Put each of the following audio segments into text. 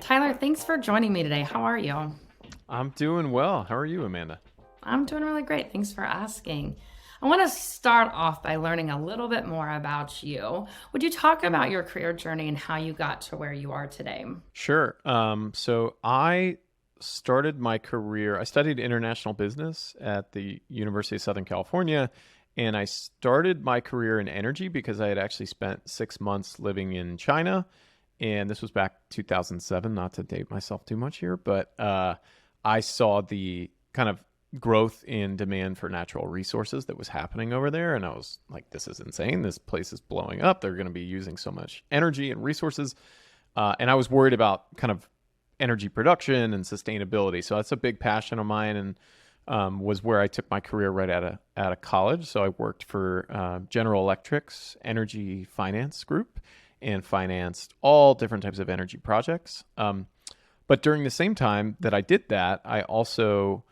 Tyler, thanks for joining me today. How are you? I'm doing well. How are you, Amanda? I'm doing really great. Thanks for asking. I want to start off by learning a little bit more about you. Would you talk about your career journey and how you got to where you are today? Sure. So I started my career, I studied international business at the University of Southern California, and I started my career in energy because I had actually spent 6 months living in China. And this was back 2007, not to date myself too much here, but I saw the kind of growth in demand for natural resources that was happening over there. And I was like, this is insane. This place is blowing up. They're going to be using so much energy and resources. And I was worried about kind of energy production and sustainability. So that's a big passion of mine, and was where I took my career right out of college. So I worked for General Electric's energy finance group and financed all different types of energy projects. But during the same time that I did that, I also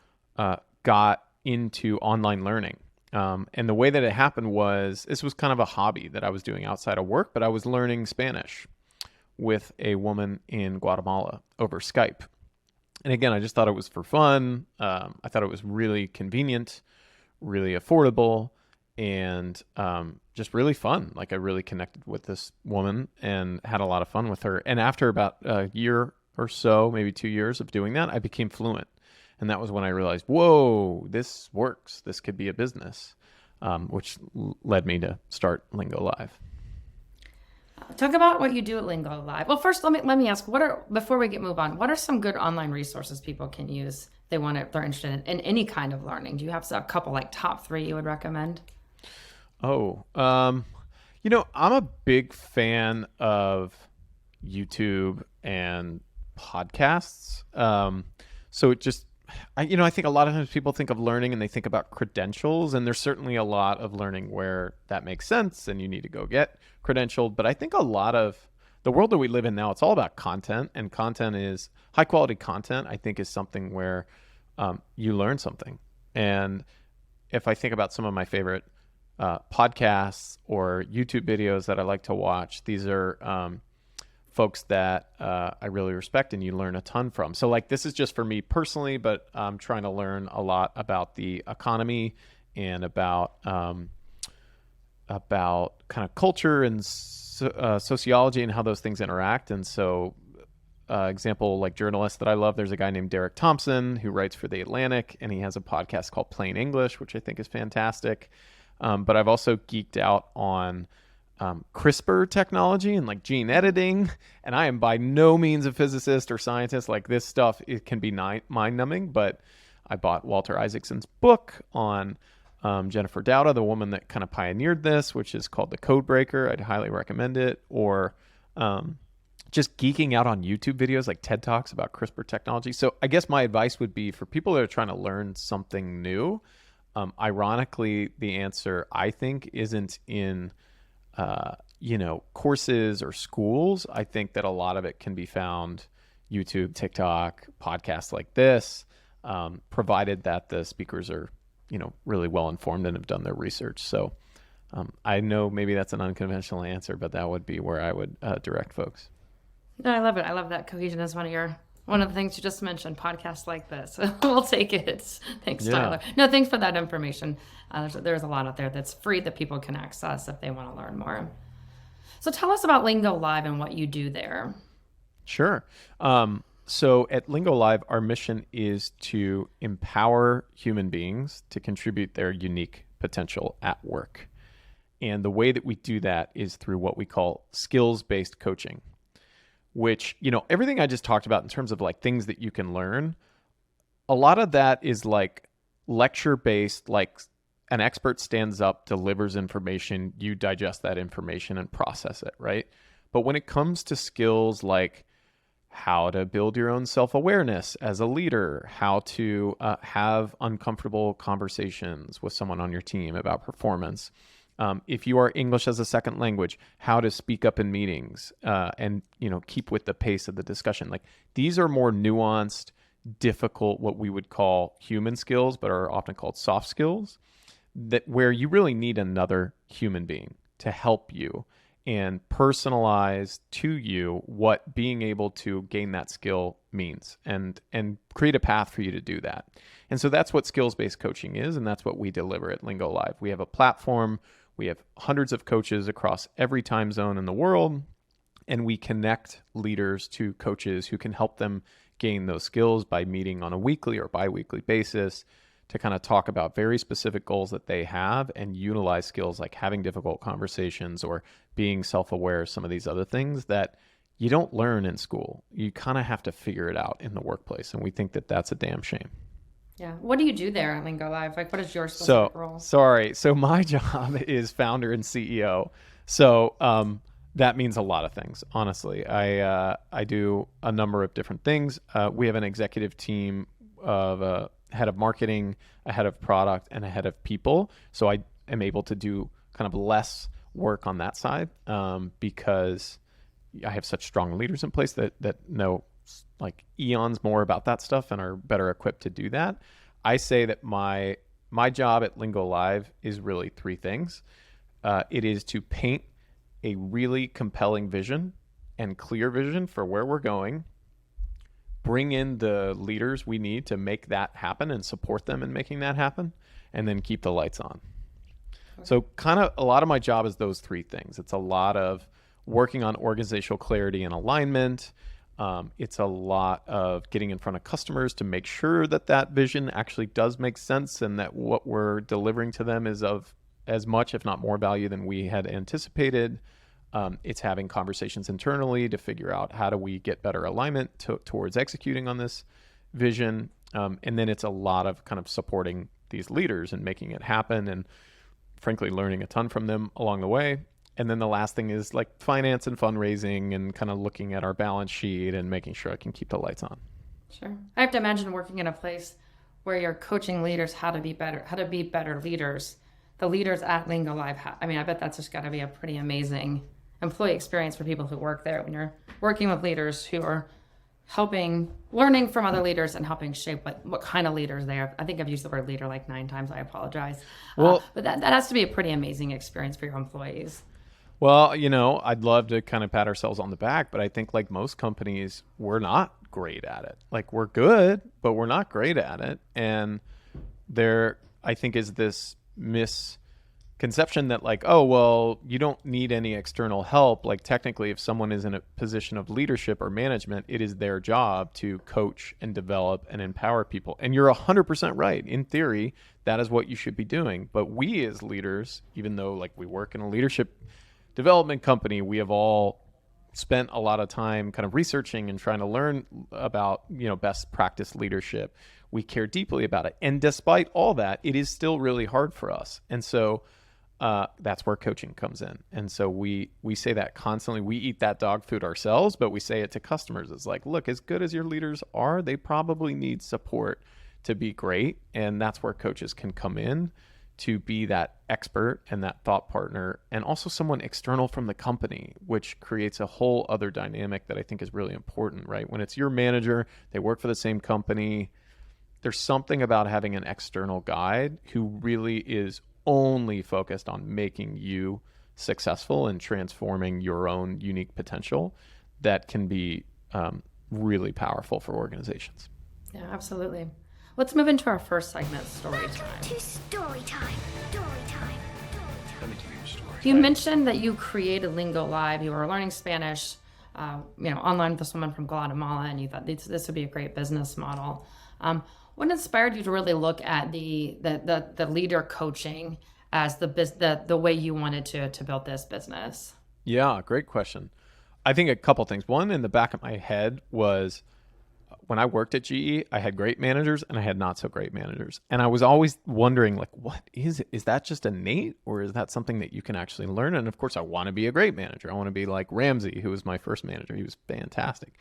got into online learning. And the way that it happened was this was kind of a hobby that I was doing outside of work, but I was learning Spanish with a woman in Guatemala over Skype. And again, I just thought it was for fun. I thought it was really convenient, really affordable, and just really fun. Like I really connected with this woman and had a lot of fun with her. And after about a year or so, maybe 2 years of doing that, I became fluent. And that was when I realized, whoa, this works. This could be a business, which led me to start Lingo Live. Talk about what you do at Lingo Live. Well, first, let me ask. What are before we get move on? What are some good online resources people can use? If they're interested in any kind of learning. Do you have a couple like top three you would recommend? Oh, I'm a big fan of YouTube and podcasts. So it just, I think a lot of times people think of learning and they think about credentials, and there's certainly a lot of learning where that makes sense and you need to go get credentialed. But I think a lot of the world that we live in now, it's all about content, and content is high quality content, I think is something where you learn something. And if I think about some of my favorite podcasts or YouTube videos that I like to watch, these are folks that I really respect and you learn a ton from. So like this is just for me personally, but I'm trying to learn a lot about the economy and about kind of culture and sociology and how those things interact. And so example, like journalists that I love, there's a guy named Derek Thompson who writes for The Atlantic, and he has a podcast called Plain English, which I think is fantastic. But I've also geeked out on CRISPR technology and like gene editing. And I am by no means a physicist or scientist. Like this stuff, it can be mind numbing, but I bought Walter Isaacson's book on Jennifer Doudna, the woman that kind of pioneered this, which is called The Code Breaker. I'd highly recommend it. Or just geeking out on YouTube videos like TED Talks about CRISPR technology. So I guess my advice would be for people that are trying to learn something new. Ironically, the answer I think isn't in courses or schools. I think that a lot of it can be found YouTube, TikTok, podcasts like this, provided that the speakers are, really well informed and have done their research. So I know maybe that's an unconventional answer, but that would be where I would direct folks. No, I love it. I love that cohesion is one of the things you just mentioned. Podcasts like this, we'll take it. Thanks, Yeah. Tyler. No, thanks for that information. There's a lot out there that's free that people can access if they want to learn more. So tell us about Lingo Live and what you do there. Sure. So at Lingo Live, our mission is to empower human beings to contribute their unique potential at work. And the way that we do that is through what we call skills-based coaching, which, everything I just talked about in terms of like things that you can learn, a lot of that is like lecture-based, like an expert stands up, delivers information, you digest that information and process it, right? But when it comes to skills like how to build your own self-awareness as a leader, how to have uncomfortable conversations with someone on your team about performance. If you are English as a second language, how to speak up in meetings and keep with the pace of the discussion. Like these are more nuanced, difficult, what we would call human skills, but are often called soft skills, that where you really need another human being to help you and personalize to you what being able to gain that skill means, and create a path for you to do that. And so that's what skills-based coaching is, and that's what we deliver at Lingo Live. We have a platform. We have hundreds of coaches across every time zone in the world, and we connect leaders to coaches who can help them gain those skills by meeting on a weekly or bi-weekly basis to kind of talk about very specific goals that they have and utilize skills like having difficult conversations or being self-aware of some of these other things that you don't learn in school. You kind of have to figure it out in the workplace. And we think that that's a damn shame. Yeah. What do you do there at Lingo Live? Like, what is your specific role? So my job is founder and CEO. So that means a lot of things, honestly. I do a number of different things. We have an executive team of a head of marketing, a head of product, and a head of people. So I am able to do kind of less work on that side because I have such strong leaders in place that know like eons more about that stuff and are better equipped to do that. I say that my job at Lingo Live is really three things. It is to paint a really compelling vision and clear vision for where we're going, bring in the leaders we need to make that happen and support them in making that happen, and then keep the lights on. Okay. So kind of a lot of my job is those three things. It's a lot of working on organizational clarity and alignment. It's a lot of getting in front of customers to make sure that that vision actually does make sense and that what we're delivering to them is of as much, if not more value than we had anticipated. It's having conversations internally to figure out how do we get better alignment towards executing on this vision. And then it's a lot of kind of supporting these leaders and making it happen and frankly learning a ton from them along the way. And then the last thing is like finance and fundraising and kind of looking at our balance sheet and making sure I can keep the lights on. Sure. I have to imagine working in a place where you're coaching leaders how to be better leaders. The leaders at Lingo Live, I bet that's just got to be a pretty amazing employee experience for people who work there when you're working with leaders who are learning from other leaders and helping shape what kind of leaders they are. I think I've used the word leader like 9 times. I apologize. But that has to be a pretty amazing experience for your employees. Well, I'd love to kind of pat ourselves on the back, but I think like most companies, we're not great at it. Like we're good, but we're not great at it. And there, I think, is this misconception that like, oh, well, you don't need any external help. Like technically, if someone is in a position of leadership or management, it is their job to coach and develop and empower people. And you're 100% right. In theory, that is what you should be doing. But we as leaders, even though like we work in a leadership development company, we have all spent a lot of time kind of researching and trying to learn about, best practice leadership. We care deeply about it. And despite all that, it is still really hard for us. And so that's where coaching comes in. And so we say that constantly. We eat that dog food ourselves, but we say it to customers. It's like, look, as good as your leaders are, they probably need support to be great. And that's where coaches can come in to be that expert and that thought partner, and also someone external from the company, which creates a whole other dynamic that I think is really important, right? When it's your manager, they work for the same company, there's something about having an external guide who really is only focused on making you successful and transforming your own unique potential that can be really powerful for organizations. Yeah, absolutely. Let's move into our first segment, story time. Welcome to story time. Story time. Let me give you a story. You mentioned that you created Lingo Live. You were learning Spanish, online with this woman from Guatemala, and you thought this would be a great business model. What inspired you to really look at the leader coaching as the way you wanted to build this business? Yeah, great question. I think a couple things. One in the back of my head was when I worked at GE, I had great managers and I had not so great managers. And I was always wondering, like, what is it? Is that just innate or is that something that you can actually learn? And of course, I want to be a great manager. I want to be like Ramsey, who was my first manager. He was fantastic.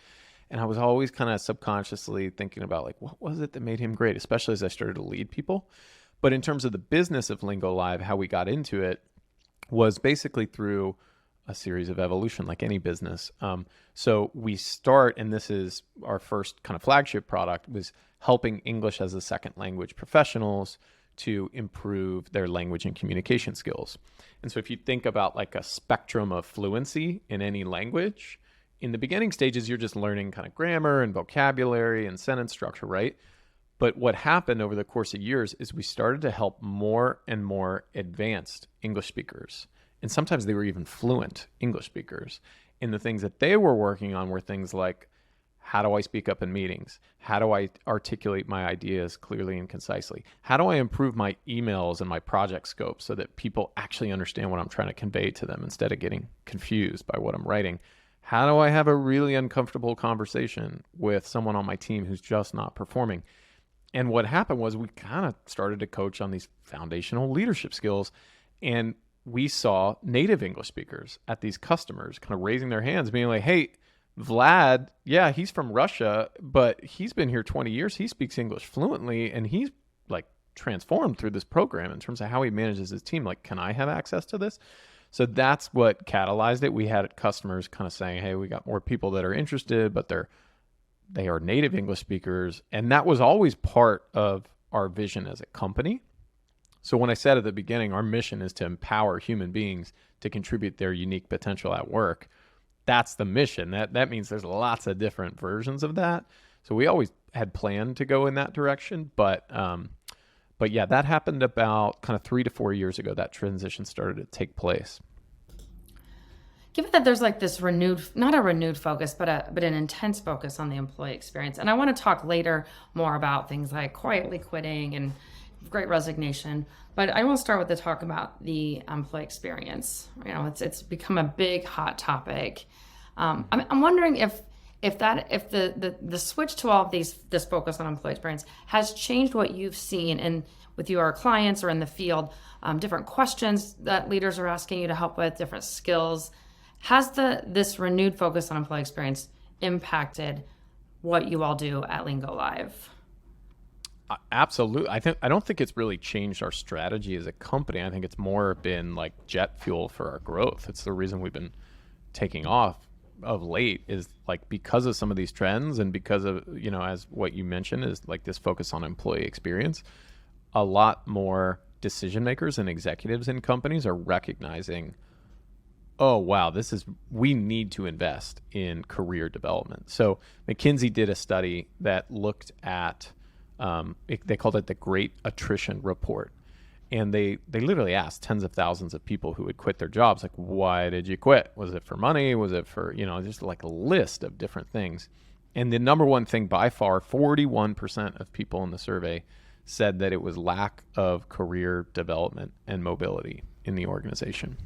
And I was always kind of subconsciously thinking about, like, what was it that made him great, especially as I started to lead people. But in terms of the business of Lingo Live, how we got into it was basically through a series of evolution, like any business. So we start, and this is our first kind of flagship product, was helping English as a second language professionals to improve their language and communication skills. And so if you think about like a spectrum of fluency in any language, in the beginning stages, you're just learning kind of grammar and vocabulary and sentence structure, right? But what happened over the course of years is we started to help more and more advanced English speakers. And sometimes they were even fluent English speakers. And the things that they were working on were things like, how do I speak up in meetings? How do I articulate my ideas clearly and concisely? How do I improve my emails and my project scope so that people actually understand what I'm trying to convey to them instead of getting confused by what I'm writing? How do I have a really uncomfortable conversation with someone on my team who's just not performing? And what happened was we kind of started to coach on these foundational leadership skills. And we saw native English speakers at these customers kind of raising their hands, being like, hey, Vlad, yeah, he's from Russia, but he's been here 20 years. He speaks English fluently, and he's like transformed through this program in terms of how he manages his team. Like, can I have access to this? So that's what catalyzed it. We had customers kind of saying, hey, we got more people that are interested, but they are native English speakers. And that was always part of our vision as a company. So when I said at the beginning, our mission is to empower human beings to contribute their unique potential at work, that's the mission. That means there's lots of different versions of that. So we always had planned to go in that direction, but yeah, that happened about kind of 3 to 4 years ago. That transition started to take place. Given that there's like this not a renewed focus, but an intense focus on the employee experience, and I want to talk later more about things like quietly quitting and Great Resignation, but I will start with the talk about the employee experience. You know, it's become a big hot topic. I'm wondering if the switch to all of this focus on employee experience has changed what you've seen in with your clients or in the field, different questions that leaders are asking you to help with, different skills. Has this renewed focus on employee experience impacted what you all do at Lingo Live? Absolutely. I don't think it's really changed our strategy as a company. I think it's more been like jet fuel for our growth. It's the reason we've been taking off of late, is like because of some of these trends and because of, you know, as what you mentioned is like this focus on employee experience. A lot more decision makers and executives in companies are recognizing, oh, wow, we need to invest in career development. So McKinsey did a study that looked at, they called it the Great Attrition Report. And they literally asked tens of thousands of people who would quit their jobs, like, why did you quit? Was it for money? Was it for, just like a list of different things. And the number one thing by far, 41% of people in the survey said that it was lack of career development and mobility in the organization.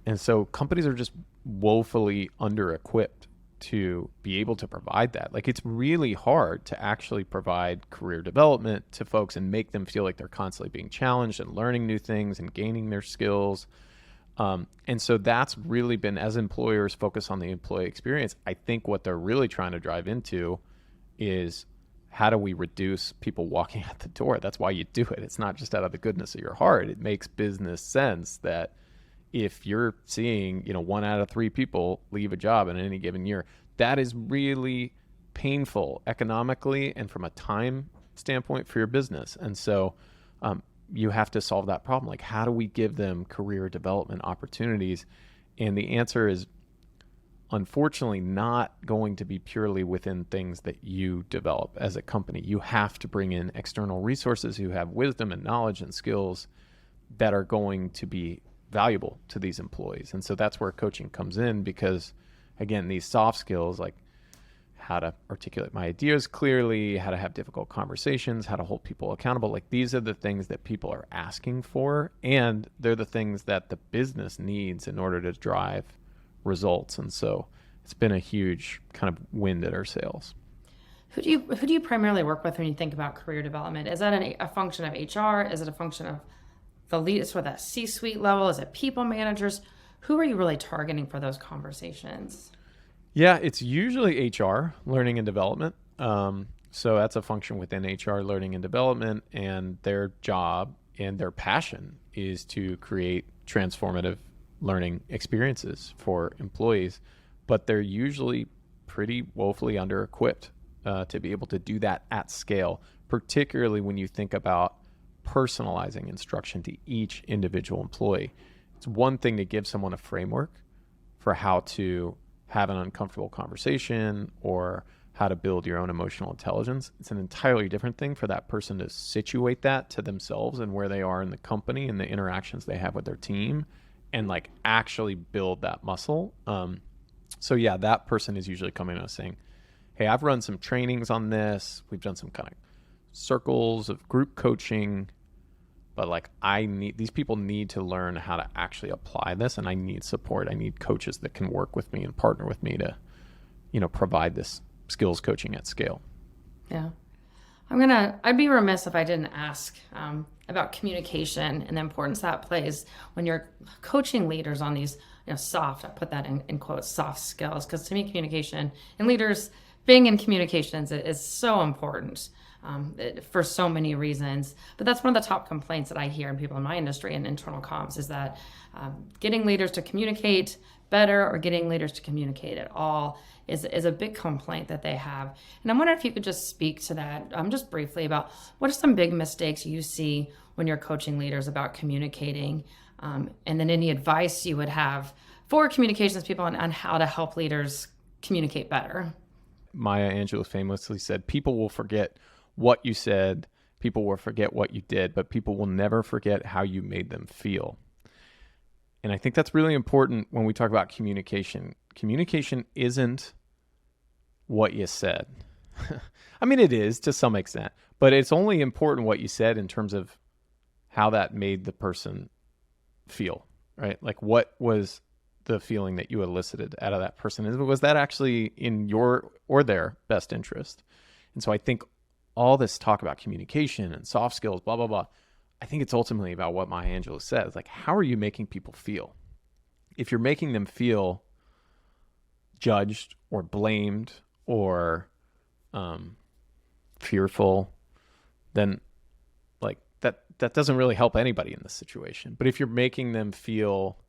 And so companies are just woefully under-equipped to be able to provide that. Like, it's really hard to actually provide career development to folks and make them feel like they're constantly being challenged and learning new things and gaining their skills. And so that's really been, as employers focus on the employee experience, I think what they're really trying to drive into is, how do we reduce people walking out the door? That's why you do it. It's not just out of the goodness of your heart. It makes business sense that if you're seeing, 1 out of 3 people leave a job in any given year, that is really painful economically and from a time standpoint for your business. And so you have to solve that problem. Like, how do we give them career development opportunities? And the answer is, unfortunately, not going to be purely within things that you develop as a company. You have to bring in external resources who have wisdom and knowledge and skills that are going to be valuable to these employees. And so that's where coaching comes in, because again, these soft skills, like how to articulate my ideas clearly, how to have difficult conversations, how to hold people accountable, like these are the things that people are asking for, and they're the things that the business needs in order to drive results. And so it's been a huge kind of wind at our sails. Who do you primarily work with when you think about career development? Is that a function of HR? Is it a function of the lead, sort of that C-suite level? Is it people managers? Who are you really targeting for those conversations? Yeah, it's usually HR, learning and development. So that's a function within HR, learning and development, and their job and their passion is to create transformative learning experiences for employees. But they're usually pretty woefully under-equipped to be able to do that at scale, particularly when you think about personalizing instruction to each individual employee. It's one thing to give someone a framework for how to have an uncomfortable conversation or how to build your own emotional intelligence. It's an entirely different thing for that person to situate that to themselves and where they are in the company and the interactions they have with their team and like actually build that muscle. So yeah, that person is usually coming to us saying, hey, I've run some trainings on this. We've done some kind of circles of group coaching, but like these people need to learn how to actually apply this, and I need support. I need coaches that can work with me and partner with me to, provide this skills coaching at scale. Yeah. I'd be remiss if I didn't ask about communication and the importance that plays when you're coaching leaders on these, soft, I put that in quotes, soft skills. Because to me, communication and leaders being in communications is so important for so many reasons. But that's one of the top complaints that I hear in people in my industry and internal comms is that getting leaders to communicate better or getting leaders to communicate at all is a big complaint that they have. And I'm wondering if you could just speak to that just briefly about what are some big mistakes you see when you're coaching leaders about communicating, and then any advice you would have for communications people on how to help leaders communicate better. Maya Angelou famously said, people will forget what you said, people will forget what you did, but people will never forget how you made them feel. And I think that's really important when we talk about communication. Communication isn't what you said. I mean, it is to some extent, but it's only important what you said in terms of how that made the person feel, right? Like what was the feeling that you elicited out of that person? Was that actually in your or their best interest? And so I think all this talk about communication and soft skills, blah, blah, blah, I think it's ultimately about what Maya Angelou says. Like, how are you making people feel? If you're making them feel judged or blamed or fearful, then like that doesn't really help anybody in this situation. But if you're making them feel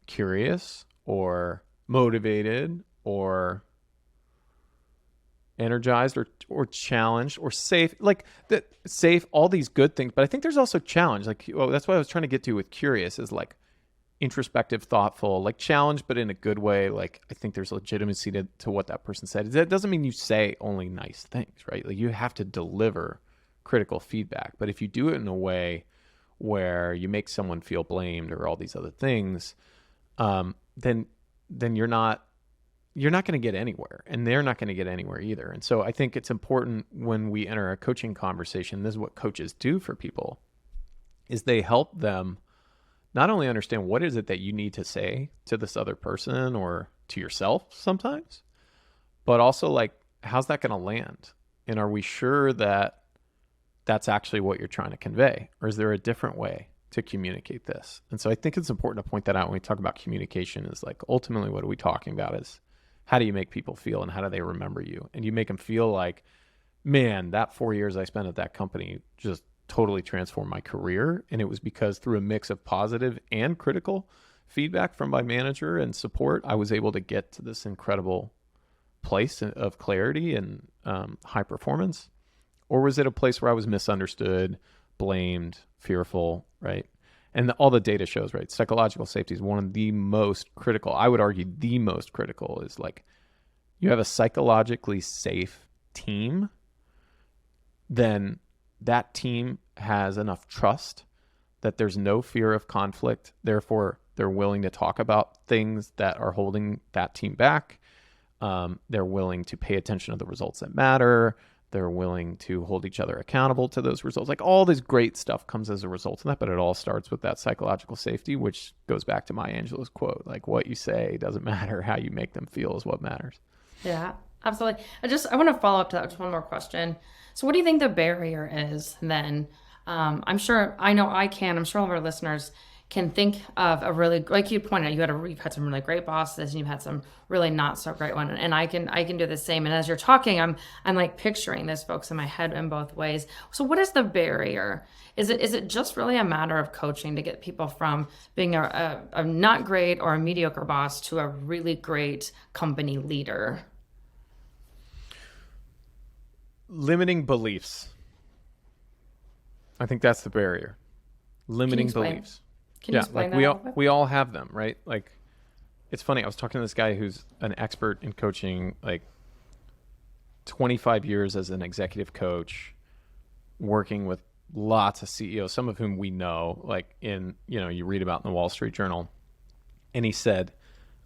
curious or motivated or energized or challenged or safe, like that safe, all these good things. But I think there's also challenge. Like, well, that's what I was trying to get to with curious is like introspective, thoughtful, like challenge, but in a good way. Like I think there's legitimacy to what that person said. That doesn't mean you say only nice things, right? Like you have to deliver critical feedback. But if you do it in a way where you make someone feel blamed or all these other things, then you're not going to get anywhere, and they're not going to get anywhere either. And so I think it's important when we enter a coaching conversation, this is what coaches do for people, is they help them not only understand what is it that you need to say to this other person or to yourself sometimes, but also like, how's that going to land? And are we sure that that's actually what you're trying to convey? Or is there a different way to communicate this? And so I think it's important to point that out when we talk about communication is like, ultimately, what are we talking about is how do you make people feel and how do they remember you? And you make them feel like, man, that 4 years I spent at that company just totally transformed my career. And it was because through a mix of positive and critical feedback from my manager and support, I was able to get to this incredible place of clarity and high performance. Or was it a place where I was misunderstood, blamed, fearful, right? And all the data shows, right? Psychological safety is one of the most critical. I would argue the most critical is like you have a psychologically safe team, then that team has enough trust that there's no fear of conflict. Therefore, they're willing to talk about things that are holding that team back. They're willing to pay attention to the results that matter. They're willing to hold each other accountable to those results. Like all this great stuff comes as a result of that, but it all starts with that psychological safety, which goes back to Maya Angelou's quote, like what you say doesn't matter, how you make them feel is what matters. Yeah, absolutely. I want to follow up to that, just one more question. So what do you think the barrier is then? I'm sure all of our listeners can think of a really, like you pointed out, you've had some really great bosses and you've had some really not so great one. And I can do the same. And as you're talking, I'm like picturing those folks in my head in both ways. So what is the barrier? Is it just really a matter of coaching to get people from being a not great or a mediocre boss to a really great company leader? Limiting beliefs. I think that's the barrier. Limiting explain? beliefs. Can you Yeah, explain like that we a all little bit? we all have them, right? Like it's funny. I was talking to this guy who's an expert in coaching, like 25 years as an executive coach, working with lots of CEOs, some of whom we know, like you read about in the Wall Street Journal. And he said,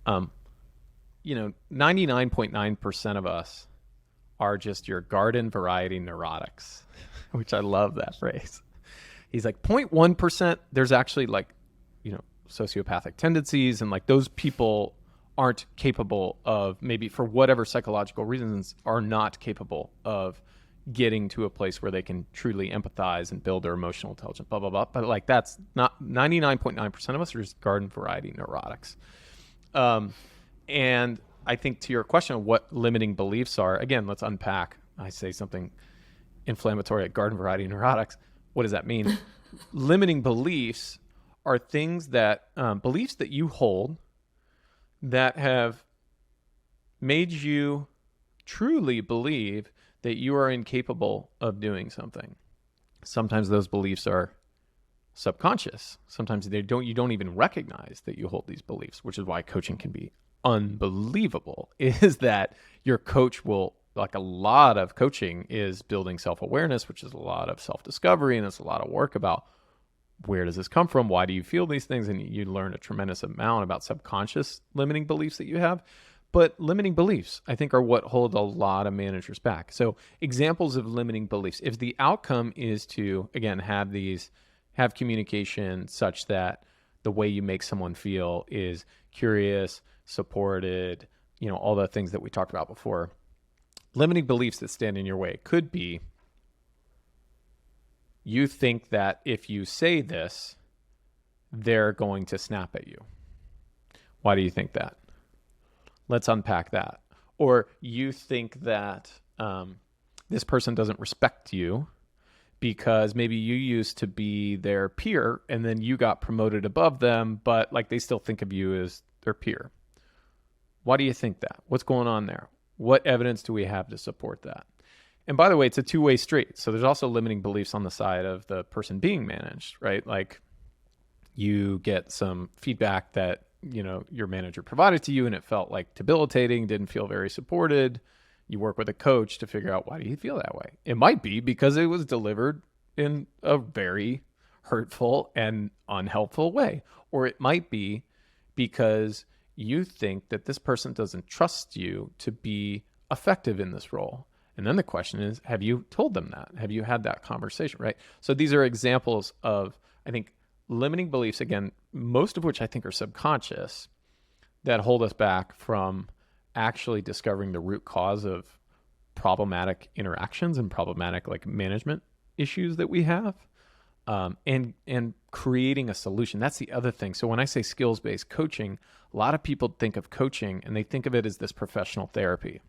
99.9% of us are just your garden variety neurotics, which I love that phrase. He's like 0.1%, there's actually like, sociopathic tendencies, and like those people aren't capable of, maybe for whatever psychological reasons, are not capable of getting to a place where they can truly empathize and build their emotional intelligence, blah, blah, blah. But like that's not 99.9% of us are just garden variety neurotics. And I think to your question of what limiting beliefs are, again, let's unpack. I say something inflammatory at garden variety neurotics. What does that mean? Limiting beliefs are things that, beliefs that you hold that have made you truly believe that you are incapable of doing something. Sometimes those beliefs are subconscious. Sometimes you don't even recognize that you hold these beliefs, which is why coaching can be unbelievable, is that your coach will, like a lot of coaching is building self-awareness, which is a lot of self-discovery, and it's a lot of work about where does this come from? Why do you feel these things? And you learn a tremendous amount about subconscious limiting beliefs that you have. But limiting beliefs, I think, are what hold a lot of managers back. So examples of limiting beliefs, if the outcome is to, again, have communication such that the way you make someone feel is curious, supported, all the things that we talked about before. Limiting beliefs that stand in your way could be, you think that if you say this, they're going to snap at you. Why do you think that? Let's unpack that. Or you think that this person doesn't respect you because maybe you used to be their peer and then you got promoted above them, but like they still think of you as their peer. Why do you think that? What's going on there? What evidence do we have to support that? And by the way, it's a two-way street. So there's also limiting beliefs on the side of the person being managed, right? Like you get some feedback that, your manager provided to you and it felt like debilitating, didn't feel very supported. You work with a coach to figure out, why do you feel that way? It might be because it was delivered in a very hurtful and unhelpful way. Or it might be because you think that this person doesn't trust you to be effective in this role. And then the question is, have you told them that? Have you had that conversation, right? So these are examples of, I think, limiting beliefs, again, most of which I think are subconscious, that hold us back from actually discovering the root cause of problematic interactions and problematic like management issues that we have, and creating a solution. That's the other thing. So when I say skills-based coaching, a lot of people think of coaching and they think of it as this professional therapy,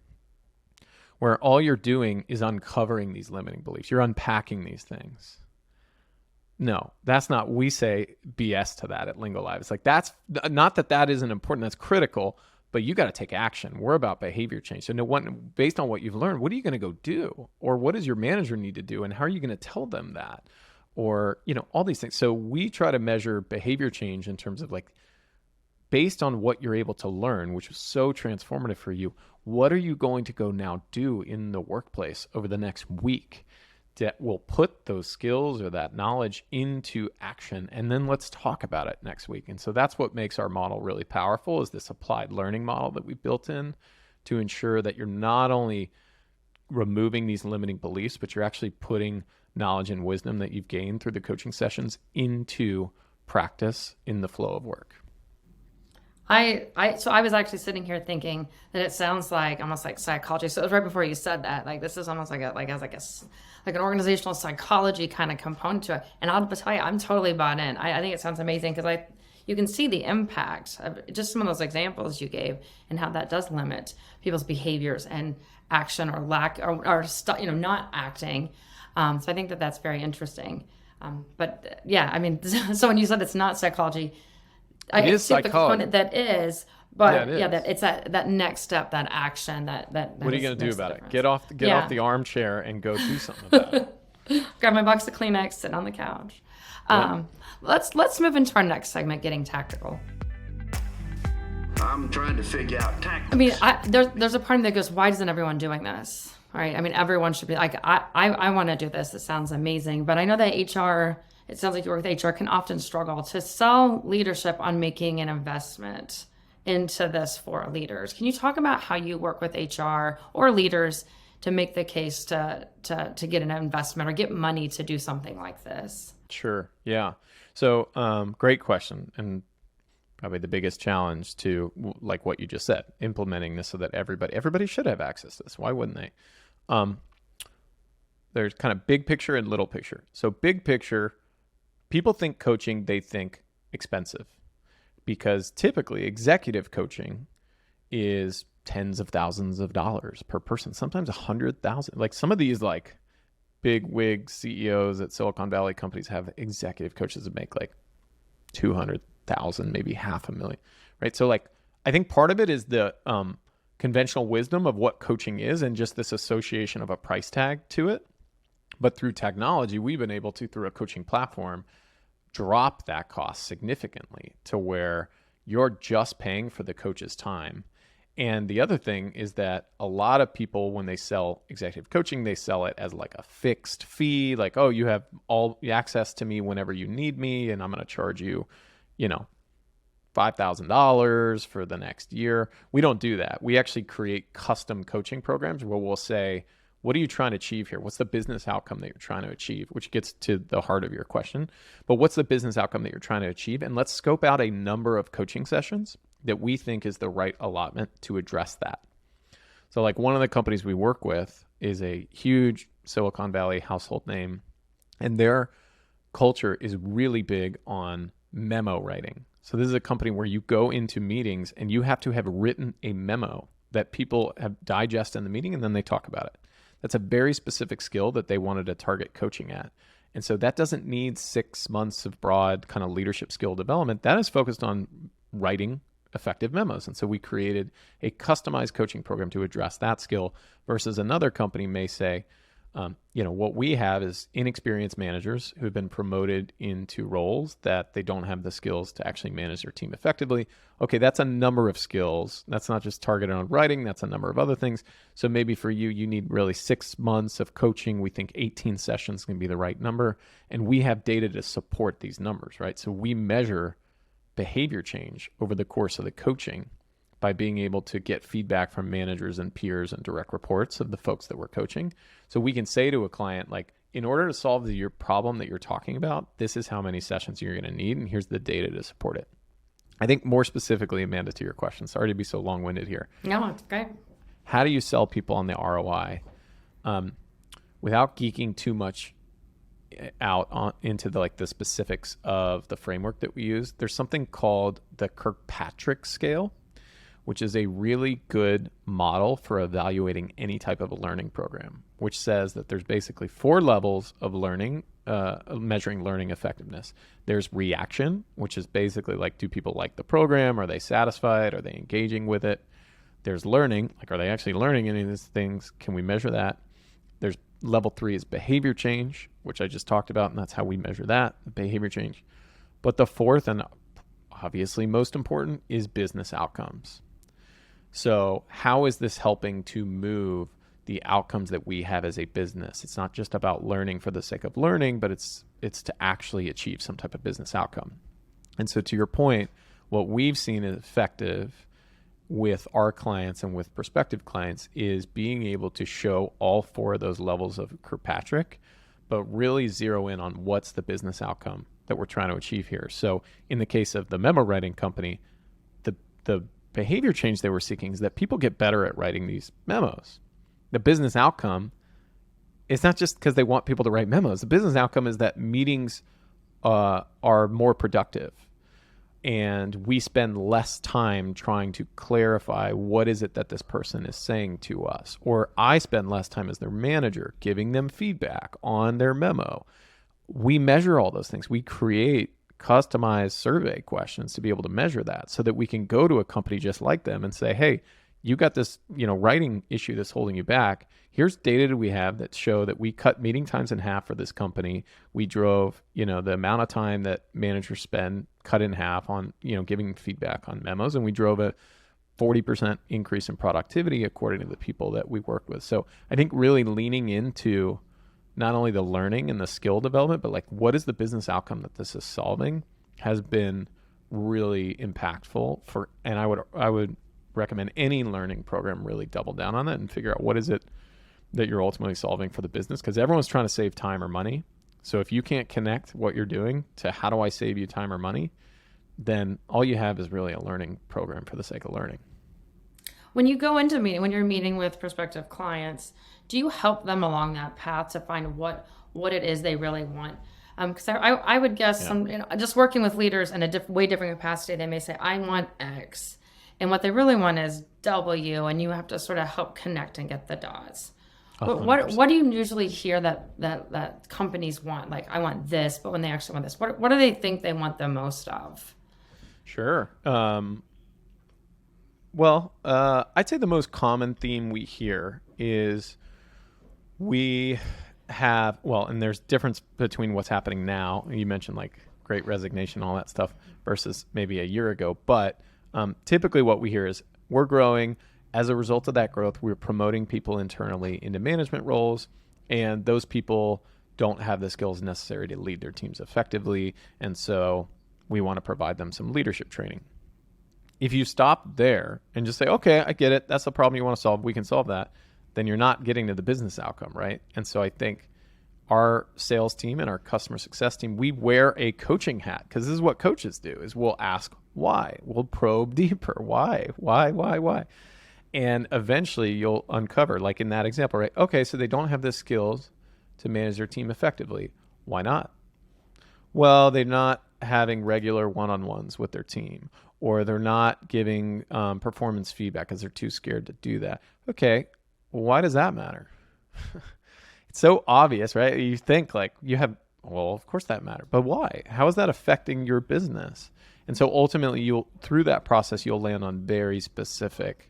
where all you're doing is uncovering these limiting beliefs. You're unpacking these things. No, that's not, we say BS to that at Lingo Live. It's like, that's not that isn't important, that's critical, but you got to take action. We're about behavior change. So based on what you've learned, what are you going to go do? Or what does your manager need to do? And how are you going to tell them that? Or, all these things. So we try to measure behavior change in terms of like, based on what you're able to learn, which was so transformative for you, what are you going to go now do in the workplace over the next week that will put those skills or that knowledge into action? And then let's talk about it next week. And so that's what makes our model really powerful, is this applied learning model that we built in to ensure that you're not only removing these limiting beliefs, but you're actually putting knowledge and wisdom that you've gained through the coaching sessions into practice in the flow of work. So I was actually sitting here thinking that it sounds like almost like psychology. So it was right before you said that, like this is almost like an organizational psychology kind of component to it. And I'll tell you, I'm totally bought in. I think it sounds amazing because you can see the impact of just some of those examples you gave and how that does limit people's behaviors and action or lack or not acting. So I think that that's very interesting. But yeah, I mean, so when you said it's not psychology, I It is see the psychology. component that is, but Yeah, it is. that it's that next step, that action, that What are you is- going to do makes the about it? difference. Get off the armchair and go do something about it. Grab my box of Kleenex, sit on the couch. Yeah. Let's move into our next segment, getting tactical. I'm trying to figure out tactics. I mean, there's a part of me that goes, why isn't everyone doing this? Right? I mean, everyone should be like, I want to do this. It sounds amazing. But I know that HR, it sounds like you work with HR, can often struggle to sell leadership on making an investment into this for leaders. Can you talk about how you work with HR or leaders to make the case to get an investment or get money to do something like this? Sure. Yeah. So great question. And probably the biggest challenge to, like what you just said, implementing this so that everybody should have access to this. Why wouldn't they? There's kind of big picture and little picture. So big picture, people think coaching, they think expensive, because typically executive coaching is tens of thousands of dollars per person, sometimes 100,000. Like some of these like big wig CEOs at Silicon Valley companies have executive coaches that make like 200,000, maybe $500,000, right? So like, I think part of it is the conventional wisdom of what coaching is and just this association of a price tag to it. But through technology, we've been able to, through a coaching platform, drop that cost significantly to where you're just paying for the coach's time. And the other thing is that a lot of people, when they sell executive coaching, they sell it as like a fixed fee, like, oh, you have all access to me whenever you need me, and I'm going to charge you, $5,000 for the next year. We don't do that. We actually create custom coaching programs where we'll say, what are you trying to achieve here? What's the business outcome that you're trying to achieve? Which gets to the heart of your question. But what's the business outcome that you're trying to achieve? And let's scope out a number of coaching sessions that we think is the right allotment to address that. So like one of the companies we work with is a huge Silicon Valley household name, and their culture is really big on memo writing. So this is a company where you go into meetings and you have to have written a memo that people have digest in the meeting, and then they talk about it. That's a very specific skill that they wanted to target coaching at. And so that doesn't need 6 months of broad kind of leadership skill development. That is focused on writing effective memos. And so we created a customized coaching program to address that skill, versus another company may say, what we have is inexperienced managers who have been promoted into roles that they don't have the skills to actually manage their team effectively. Okay, that's a number of skills. That's not just targeted on writing. That's a number of other things. So maybe for you, you need really 6 months of coaching. We think 18 sessions can be the right number. And we have data to support these numbers, right? So we measure behavior change over the course of the coaching by being able to get feedback from managers and peers and direct reports of the folks that we're coaching. So we can say to a client, like, in order to solve your problem that you're talking about, this is how many sessions you're going to need, and here's the data to support it. I think more specifically, Amanda, to your question, sorry to be so long-winded here. No, it's great. How do you sell people on the ROI without geeking too much out into the specifics of the framework that we use? There's something called the Kirkpatrick scale, which is a really good model for evaluating any type of a learning program, which says that there's basically 4 levels of learning, measuring learning effectiveness. There's reaction, which is basically like, do people like the program? Are they satisfied? Are they engaging with it? There's learning, like, are they actually learning any of these things? Can we measure that? There's level 3 is behavior change, which I just talked about, and that's how we measure that, the behavior change. But the 4th, and obviously most important, is business outcomes. So how is this helping to move the outcomes that we have as a business? It's not just about learning for the sake of learning, but it's to actually achieve some type of business outcome. And so to your point, what we've seen is effective with our clients and with prospective clients is being able to show all 4 of those levels of Kirkpatrick, but really zero in on what's the business outcome that we're trying to achieve here. So in the case of the memo writing company, the behavior change they were seeking is that people get better at writing these memos. The business outcome is not just because they want people to write memos. The business outcome is that meetings are more productive, and we spend less time trying to clarify what is it that this person is saying to us. Or I spend less time as their manager giving them feedback on their memo. We measure all those things. We create customized survey questions to be able to measure that, so that we can go to a company just like them and say, hey, you got this, writing issue that's holding you back. Here's data that we have that show that we cut meeting times in half for this company. We drove, the amount of time that managers spend cut in half on, giving feedback on memos. And we drove a 40% increase in productivity according to the people that we worked with. So I think really leaning into not only the learning and the skill development, but like what is the business outcome that this is solving has been really impactful and I would recommend any learning program really double down on that and figure out what is it that you're ultimately solving for the business, because everyone's trying to save time or money. So if you can't connect what you're doing to how do I save you time or money, then all you have is really a learning program for the sake of learning. When you go into when you're meeting with prospective clients, do you help them along that path to find what it is they really want? Because I would guess just working with leaders in a way different capacity, they may say, I want X. And what they really want is W, and you have to sort of help connect and get the dots. But what do you usually hear that companies want? Like, I want this, but when they actually want this, what do they think they want the most of? Sure. Well, I'd say the most common theme we hear is we have, and there's difference between what's happening now. You mentioned like Great Resignation, all that stuff versus maybe a year ago. But typically what we hear is we're growing. As a result of that growth, we're promoting people internally into management roles, and those people don't have the skills necessary to lead their teams effectively. And so we want to provide them some leadership training. If you stop there and just say, okay, I get it, that's the problem you want to solve, we can solve that, then you're not getting to the business outcome, right? And so I think our sales team and our customer success team, we wear a coaching hat, because this is what coaches do, is we'll ask why. We'll probe deeper. Why? And eventually you'll uncover, like in that example, right? Okay, so they don't have the skills to manage their team effectively. Why not? Well, they're not having regular one-on-ones with their team, or they're not giving performance feedback because they're too scared to do that. Okay, why does that matter? It's so obvious, right? You think like of course that matters, but why? How is that affecting your business? And so ultimately through that process, you'll land on very specific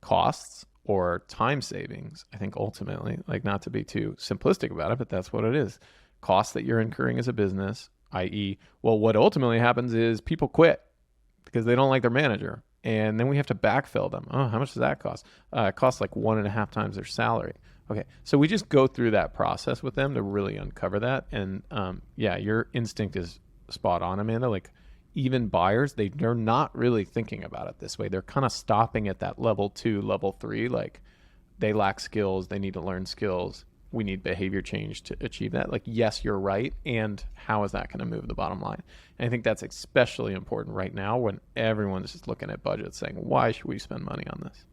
costs or time savings. I think ultimately, like, not to be too simplistic about it, but that's what it is. Costs that you're incurring as a business, i.e., what ultimately happens is people quit because they don't like their manager. And then we have to backfill them. Oh, how much does that cost? It costs like 1.5 times their salary. Okay, so we just go through that process with them to really uncover that. And your instinct is spot on, Amanda. Like, even buyers, they're not really thinking about it this way. They're kind of stopping at that level 2, level 3. Like, they lack skills. They need to learn skills. We need behavior change to achieve that. Like, yes, you're right. And how is that going to move the bottom line? And I think that's especially important right now when everyone's just looking at budgets saying, why should we spend money on this?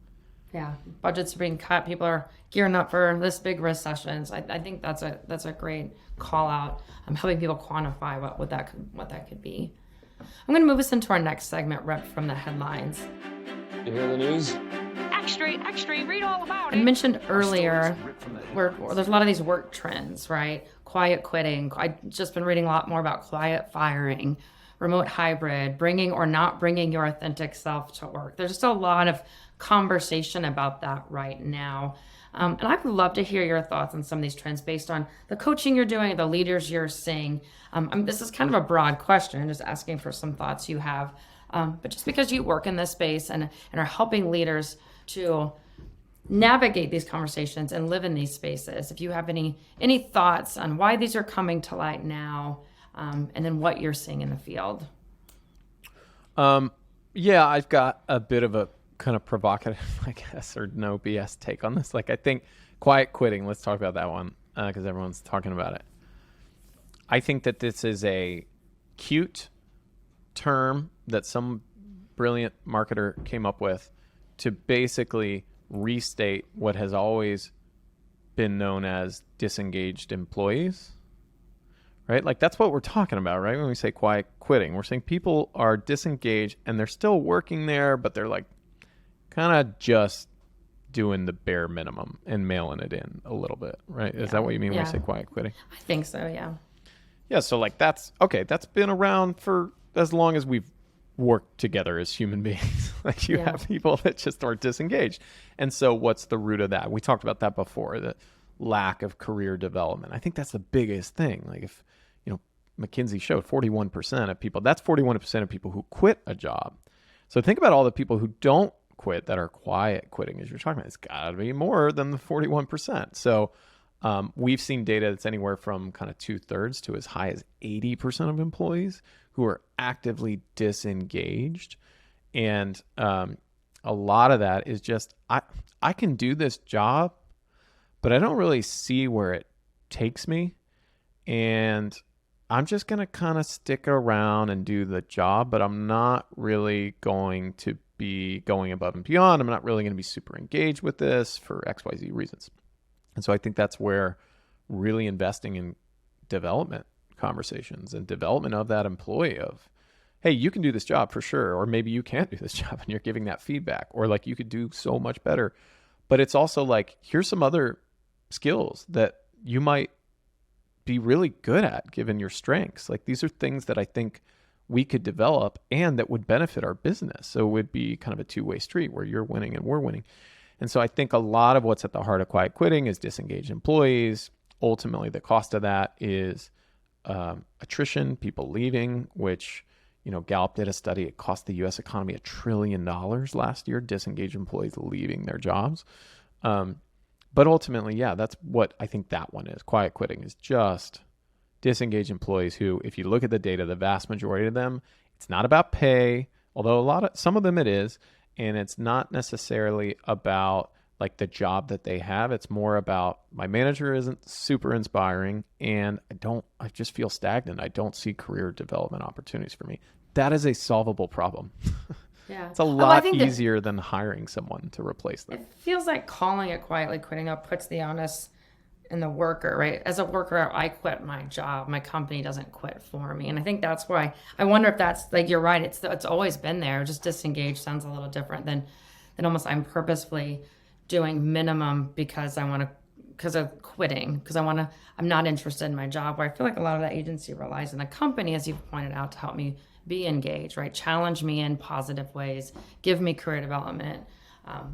Yeah, budgets are being cut. People are gearing up for this big recession. So I think that's a great call out. Helping people quantify what that could be. I'm going to move us into our next segment, ripped from the headlines. You hear the news? Extra, read all about it. I mentioned earlier where there's a lot of these work trends, right? Quiet quitting. I've just been reading a lot more about quiet firing, remote hybrid, bringing or not bringing your authentic self to work. There's just a lot of conversation about that right now. And I would love to hear your thoughts on some of these trends based on the coaching you're doing, the leaders you're seeing. This is kind of a broad question, just asking for some thoughts you have. But just because you work in this space and are helping leaders to navigate these conversations and live in these spaces, if you have any thoughts on why these are coming to light now, and then what you're seeing in the field. I've got a bit of a kind of provocative, I guess, or no BS take on this. Like, I think quiet quitting, let's talk about that one, because everyone's talking about it. I think that this is a cute term that some brilliant marketer came up with to basically restate what has always been known as disengaged employees, right? Like, that's what we're talking about, right? When we say quiet quitting, we're saying people are disengaged and they're still working there, but they're like kind of just doing the bare minimum and mailing it in a little bit, right? Is that what you mean when you say quiet quitting? I think so, yeah. Yeah, so like that's been around for as long as we've worked together as human beings. Like you have people that just are disengaged. And so what's the root of that? We talked about that before, the lack of career development. I think that's the biggest thing. Like if, McKinsey showed 41% of people, that's 41% of people who quit a job. So think about all the people who don't quit that are quiet quitting, as you're talking about. It's got to be more than the 41%. So we've seen data that's anywhere from kind of 2/3 to as high as 80% of employees who are actively disengaged. And a lot of that is just, I can do this job, but I don't really see where it takes me. And I'm just going to kind of stick around and do the job, but I'm not really going to be going above and beyond. I'm not really going to be super engaged with this for XYZ reasons. And so I think that's where really investing in development conversations and development of that employee of, hey, you can do this job for sure, or maybe you can't do this job and you're giving that feedback, or like you could do so much better. But it's also like, here's some other skills that you might be really good at given your strengths. Like these are things that I think we could develop and that would benefit our business. So it would be kind of a two-way street where you're winning and we're winning. And so I think a lot of what's at the heart of quiet quitting is disengaged employees. Ultimately, the cost of that is attrition, people leaving, which, Gallup did a study. It cost the U.S. economy $1 trillion last year, disengaged employees leaving their jobs. But ultimately, that's what I think that one is. Quiet quitting is just disengaged employees who, if you look at the data, the vast majority of them, it's not about pay, although some of them it is, and it's not necessarily about like the job that they have. It's more about my manager isn't super inspiring and I just feel stagnant. I don't see career development opportunities for me. That is a solvable problem. Yeah. It's a lot easier than hiring someone to replace them. It feels like calling it quietly quitting up puts the onus in the worker, right? As a worker, I quit my job. My company doesn't quit for me. And I think that's why I wonder if that's like, you're right. It's always been there. Just disengaged sounds a little different than almost I'm purposefully doing minimum because of quitting, because I'm not interested in my job, where I feel like a lot of that agency relies on the company, as you've pointed out, to help me be engaged, right? Challenge me in positive ways, give me career development,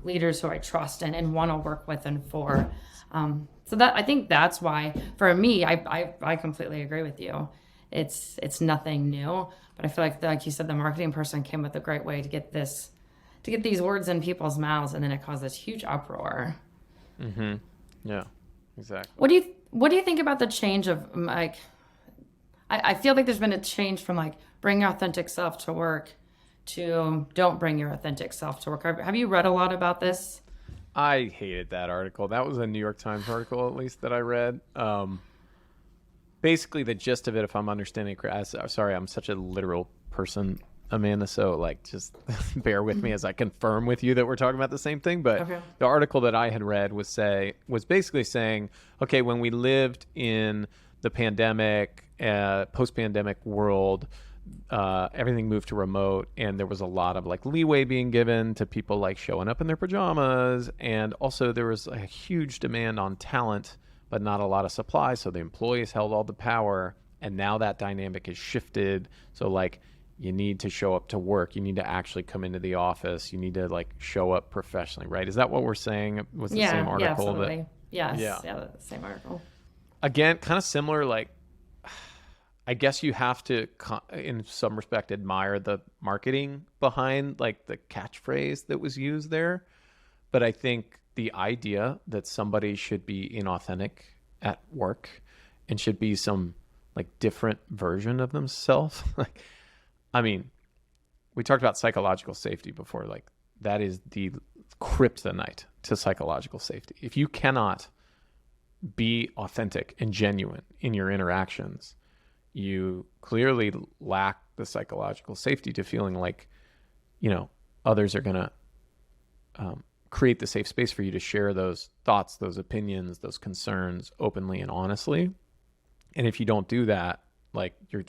leaders who I trust and want to work with and for. So that, I think that's why, for me, I completely agree with you. It's nothing new, but I feel like you said, the marketing person came with a great way to get these words in people's mouths, and then it caused this huge uproar. Mm-hmm. Yeah, exactly. What do you think about the change of like? I feel like there's been a change from like bring your authentic self to work to don't bring your authentic self to work. Have you read a lot about this? I hated that article. That was a New York Times article, at least, that I read. Basically, the gist of it, if I'm understanding it correctly, sorry, I'm such a literal person, Amanda, so like just bear with me as I confirm with you that we're talking about the same thing. But okay. The article that I had read was basically saying, okay, when we lived in the pandemic, post-pandemic world, everything moved to remote, and there was a lot of like leeway being given to people like showing up in their pajamas, and also there was a huge demand on talent but not a lot of supply, so the employees held all the power, and now that dynamic is shifted. So like you need to show up to work, you need to actually come into the office, you need to like show up professionally, right? Is that what we're saying? Was the same article? Yeah, absolutely. Yes, yeah, the same article. Again, kind of similar, like I guess you have to, in some respect, admire the marketing behind like the catchphrase that was used there. But I think the idea that somebody should be inauthentic at work and should be some like different version of themselves. Like, I mean, we talked about psychological safety before. Like that is the kryptonite to psychological safety. If you cannot be authentic and genuine in your interactions, you clearly lack the psychological safety to feeling like, others are going to create the safe space for you to share those thoughts, those opinions, those concerns openly and honestly. And if you don't do that, like you're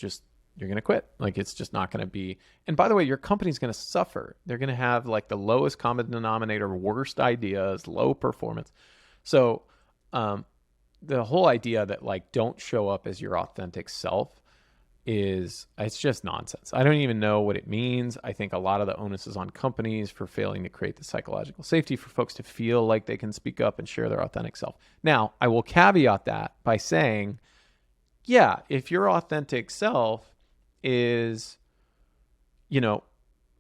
going to quit. Like it's just not going to be. And by the way, your company's going to suffer. They're going to have like the lowest common denominator, worst ideas, low performance. So the whole idea that like don't show up as your authentic self, it's just nonsense. I don't even know what it means. I think a lot of the onus is on companies for failing to create the psychological safety for folks to feel like they can speak up and share their authentic self. Now, I will caveat that by saying, yeah, if your authentic self is,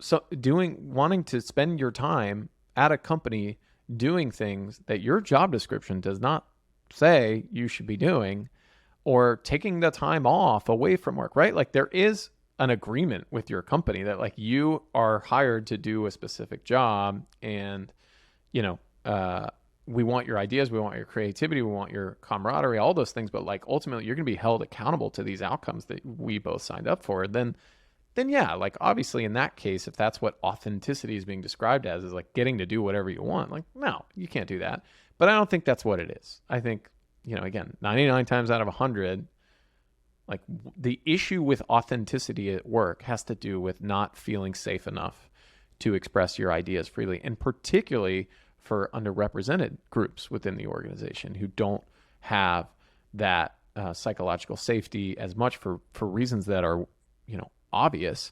wanting to spend your time at a company doing things that your job description does not say you should be doing, or taking the time off away from work, right? Like there is an agreement with your company that like you are hired to do a specific job, and we want your ideas, we want your creativity, we want your camaraderie, all those things, but like ultimately you're going to be held accountable to these outcomes that we both signed up for. Then yeah, like obviously in that case, if that's what authenticity is being described as, is like getting to do whatever you want, like no, you can't do that. But I don't think that's what it is. I think, again, 99 times out of 100, like the issue with authenticity at work has to do with not feeling safe enough to express your ideas freely, and particularly for underrepresented groups within the organization who don't have that psychological safety as much for reasons that are, obvious.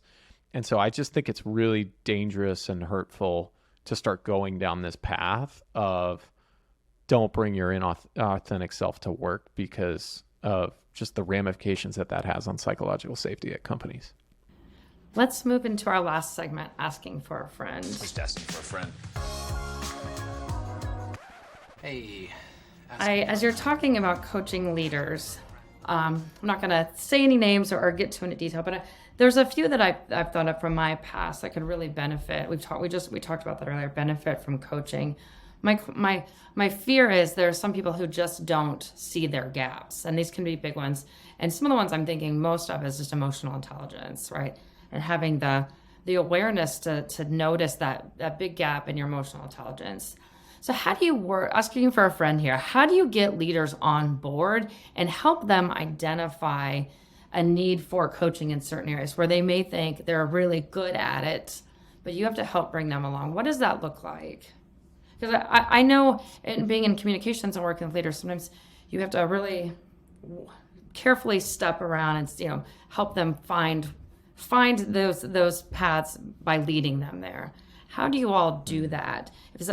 And so I just think it's really dangerous and hurtful to start going down this path of don't bring your inauthentic self to work because of just the ramifications that has on psychological safety at companies. Let's move into our last segment, asking for a friend. Just asking for a friend. Hey. As you're talking about coaching leaders, I'm not going to say any names or get to any detail, but there's a few that I've thought of from my past that could really benefit. We talked about that earlier. Benefit from coaching. My fear is there are some people who just don't see their gaps, and these can be big ones. And some of the ones I'm thinking most of is just emotional intelligence, right? And having the awareness to notice that big gap in your emotional intelligence. So how do you work, asking for a friend here, how do you get leaders on board and help them identify a need for coaching in certain areas where they may think they're really good at it, but you have to help bring them along? What does that look like? Because I know being in communications and working with leaders, sometimes you have to really carefully step around and help them find those paths by leading them there. How do you all do that? That's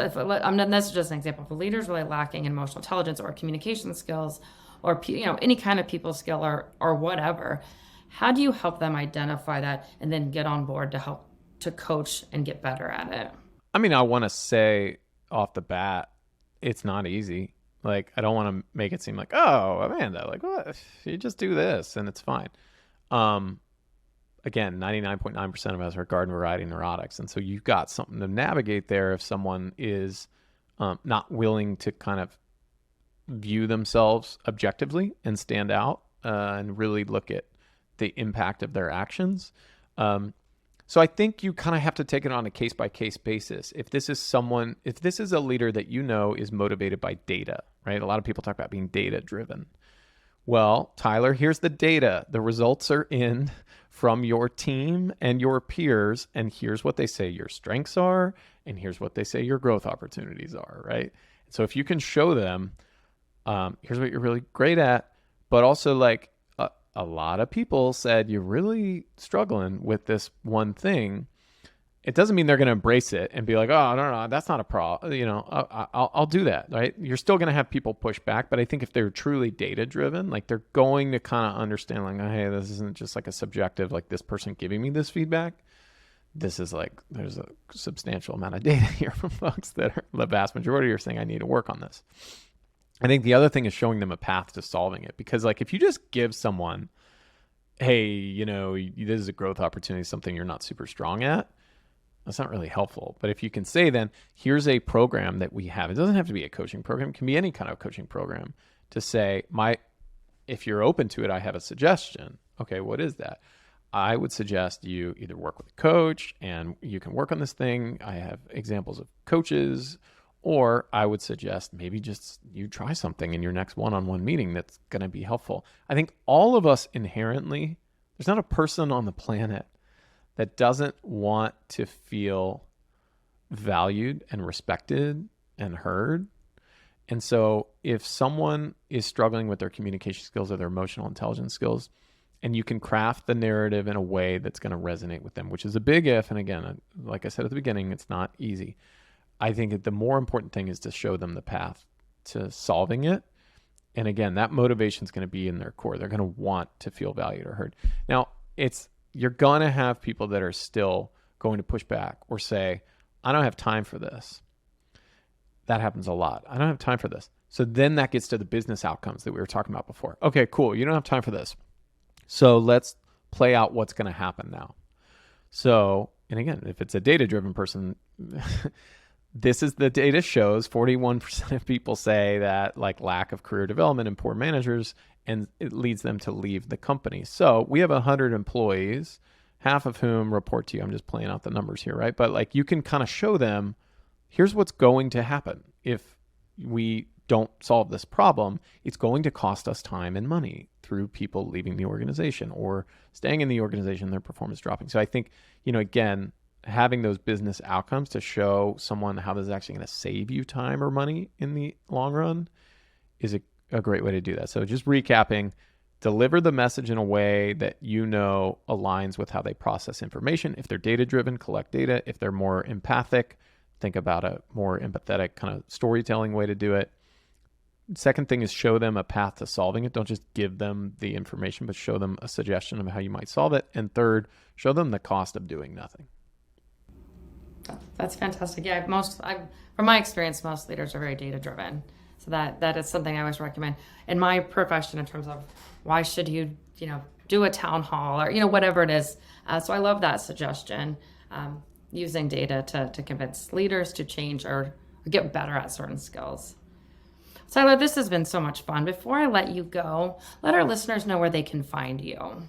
just an example. If a leader's really lacking in emotional intelligence or communication skills, or any kind of people skill or whatever, how do you help them identify that and then get on board to help to coach and get better at it? I mean, I want to say off the bat, it's not easy. Like, I don't want to make it seem like, oh, Amanda, like, what? You just do this and it's fine. Again, 99.9% of us are garden variety neurotics. And so you've got something to navigate there if someone is not willing to kind of view themselves objectively and stand out and really look at the impact of their actions. So I think you kind of have to take it on a case-by-case basis. If this is a leader that is motivated by data, right? A lot of people talk about being data-driven. Well, Tyler, here's the data. The results are in from your team and your peers, and here's what they say your strengths are, and here's what they say your growth opportunities are, right? So if you can show them, here's what you're really great at, but also like a lot of people said you're really struggling with this one thing. It doesn't mean they're going to embrace it and be like, oh, no, that's not a problem. I'll do that, right? You're still going to have people push back. But I think if they're truly data driven, like they're going to kind of understand like, oh, hey, this isn't just like a subjective, like this person giving me this feedback. This is like, there's a substantial amount of data here from folks that are the vast majority are saying I need to work on this. I think the other thing is showing them a path to solving it, because like if you just give someone, hey, this is a growth opportunity, something you're not super strong at, that's not really helpful. But if you can say then, here's a program that we have, it doesn't have to be a coaching program, it can be any kind of coaching program, to say, if you're open to it, I have a suggestion. Okay, what is that? I would suggest you either work with a coach and you can work on this thing. I have examples of coaches. Or I would suggest maybe just you try something in your next one-on-one meeting that's going to be helpful. I think all of us inherently, there's not a person on the planet that doesn't want to feel valued and respected and heard. And so if someone is struggling with their communication skills or their emotional intelligence skills, and you can craft the narrative in a way that's going to resonate with them, which is a big if. And again, like I said at the beginning, it's not easy. I think that the more important thing is to show them the path to solving it. And again, that motivation is going to be in their core. They're going to want to feel valued or heard. Now, you're going to have people that are still going to push back or say, I don't have time for this. That happens a lot. I don't have time for this. So then that gets to the business outcomes that we were talking about before. Okay, cool. You don't have time for this. So let's play out what's going to happen now. So, and again, if it's a data-driven person, this is the data shows 41% of people say that like lack of career development and poor managers, and it leads them to leave the company. So we have 100 employees, half of whom report to you. I'm just playing out the numbers here, right? But like you can kind of show them, here's what's going to happen if we don't solve this problem. It's going to cost us time and money through people leaving the organization or staying in the organization, their performance dropping. So I think, again, having those business outcomes to show someone how this is actually going to save you time or money in the long run is a great way to do that. So just recapping, deliver the message in a way that aligns with how they process information. If they're data-driven, collect data. If they're more empathic, think about a more empathetic kind of storytelling way to do it. Second thing is show them a path to solving it. Don't just give them the information, but show them a suggestion of how you might solve it. And third, show them the cost of doing nothing. That's fantastic. Yeah, from my experience, most leaders are very data-driven. So that is something I always recommend in my profession in terms of why should you, do a town hall or, whatever it is. So I love that suggestion, using data to convince leaders to change or get better at certain skills. Tyler, this has been so much fun. Before I let you go, let our listeners know where they can find you.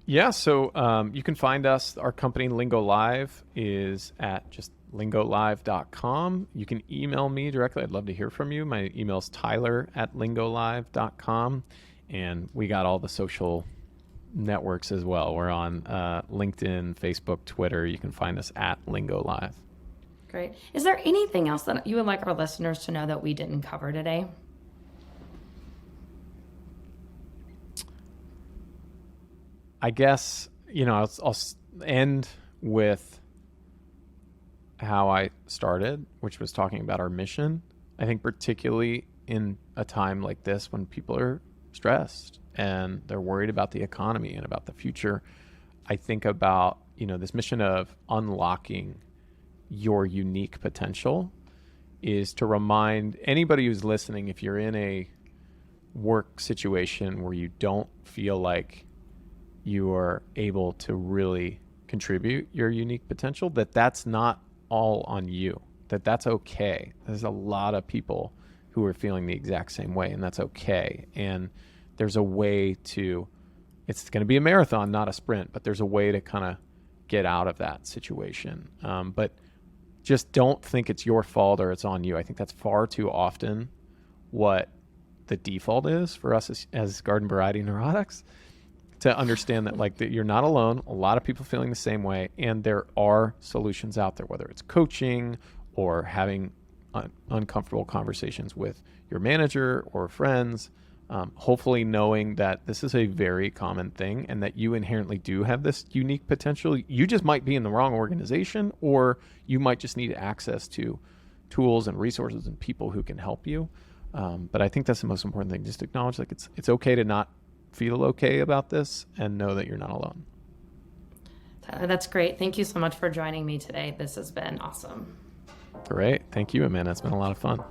Yeah, so you can find us. Our company, Lingo Live, is at just lingolive.com. You can email me directly. I'd love to hear from you. My email is tyler@lingolive.com. And we got all the social networks as well. We're on LinkedIn, Facebook, Twitter. You can find us at Lingo Live. Great. Is there anything else that you would like our listeners to know that we didn't cover today? I guess, I'll end with how I started, which was talking about our mission. I think particularly in a time like this when people are stressed and they're worried about the economy and about the future, I think about, this mission of unlocking your unique potential is to remind anybody who's listening, if you're in a work situation where you don't feel like you are able to really contribute your unique potential, that's not all on you, that's okay. There's a lot of people who are feeling the exact same way, and that's okay. And there's a way it's going to be a marathon, not a sprint, but there's a way to kind of get out of that situation. But just don't think it's your fault or it's on you. I think that's far too often what the default is for us as garden variety neurotics, to understand that that you're not alone. A lot of people feeling the same way, and there are solutions out there, whether it's coaching or having uncomfortable conversations with your manager or friends. Hopefully knowing that this is a very common thing and that you inherently do have this unique potential. You just might be in the wrong organization, or you might just need access to tools and resources and people who can help you. But I think that's the most important thing. Just acknowledge it's okay to not feel okay about this and know that you're not alone. Tyler, that's great. Thank you so much for joining me today. This has been awesome. Great. Thank you, Amanda. It's been a lot of fun.